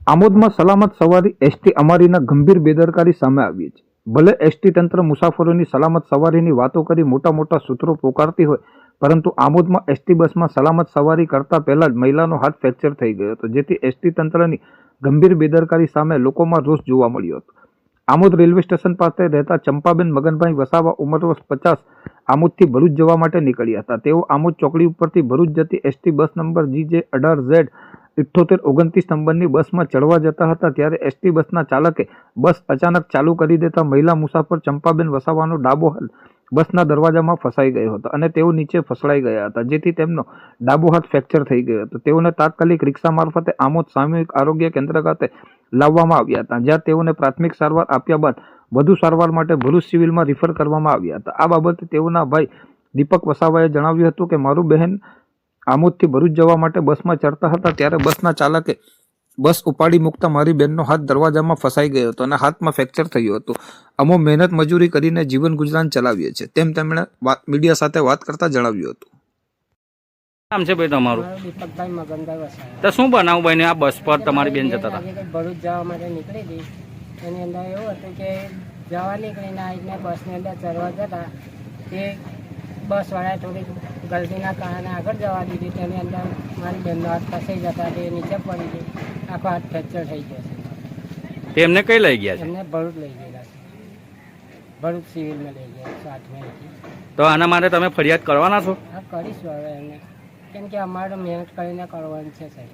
આમોદમાં સલામત સવારી એસટી અમારીના ગંભીર બેદરકારી સામે આવી છે. ભલે એસટી તંત્ર મુસાફરોની સલામત સવારીની વાતો કરી મોટા સૂત્રો પોકારતી હોય, પરંતુ આમોદમાં એસટી બસમાં સલામત સવારી કરતા પહેલા જ મહિલાનો હાથ ફ્રેક્ચર થઈ ગયો હતો, જેથી એસટી તંત્રની ગંભીર બેદરકારી સામે લોકોમાં રોષ જોવા મળ્યો હતો. આમોદ રેલવે સ્ટેશન પાસે રહેતા ચંપાબેન મગનભાઈ વસાવા, ઉંમર વર્ષ 50, આમોદથી ભરૂચ જવા માટે નીકળ્યા હતા. તેઓ આમોદ ચોકડી ઉપરથી ભરૂચ જતી એસટી બસ નંબર GJ18Z 7829 નંબરની બસમાં ચડવા જતા હતા, ત્યારે એસટી બસના ચાલકે બસ અચાનક ચાલુ કરી દેતા મહિલા મુસાફર ચંપાબેન વસાવાનો ડાબો હાથ બસના દરવાજામાં ફસાઈ ગયો હતો અને તેઓ નીચે ફસડાઈ ગયા હતા, જેથી તેમનો ડાબો હાથ ફ્રેક્ચર થઈ ગયો હતો. તેઓને તાત્કાલિક રિક્ષા મારફતે આમોદ સામૂહિક આરોગ્ય કેન્દ્ર ખાતે લાવવામાં આવ્યા હતા, જ્યાં તેઓને પ્રાથમિક સારવાર આપ્યા બાદ વધુ સારવાર માટે ભરૂચ સિવિલમાં રિફર કરવામાં આવ્યા હતા. આ બાબતે તેઓના ભાઈ દીપક વસાવાએ જણાવ્યું હતું કે મારું બહેન આમોદથી ભરૂચ જવા માટે બસમાં ચડતા હતા, ત્યારે બસના ચાલકે બસ ઉપાડી મૂકતા મારી બહેનનો હાથ દરવાજામાં ફસાઈ ગયો હતો અને હાથમાં ફ્રેક્ચર થયું હતું. અમે મહેનત મજૂરી કરીને જીવન ગુજરાન ચલાવીએ છીએ, તેમ તેમણે મીડિયા સાથે વાત કરતા જણાવ્યું હતું. નામ છે ભાઈ તમારું? દીપકભાઈ મગનભાઈ વસાવા. તો શું બનાવું ભાઈ ને આ બસ પર તમારી બેન જતા હતા? ભરૂચ જવા માટે નીકળી હતી. એની અંદર એવું હતું કે જવા નીકળીને આવીને બસની અંદર ચડવા જતા તે બસવાળાએ થોડીક ગલતીના કારણે આગળ જવા દીધી. તેની અંદર મારી બહેનનો હાથ ફસાઈ જતા તે નીચે પડી ગઈ, આખો હાથ ફ્રેક્ચર થઈ ગયો છે. એમને કઈ લઈ ગયા છે? એમને ભરૂચ લઈ ગયેલા છે, ભરૂચ સિવિલમાં લઈ ગયા 7 તો આના માટે તમે ફરિયાદ કરવાના છો? હા, કરીશું હવે એમને, કેમ કે અમારે મહેનત કરીને કરવાની છે સાહેબ.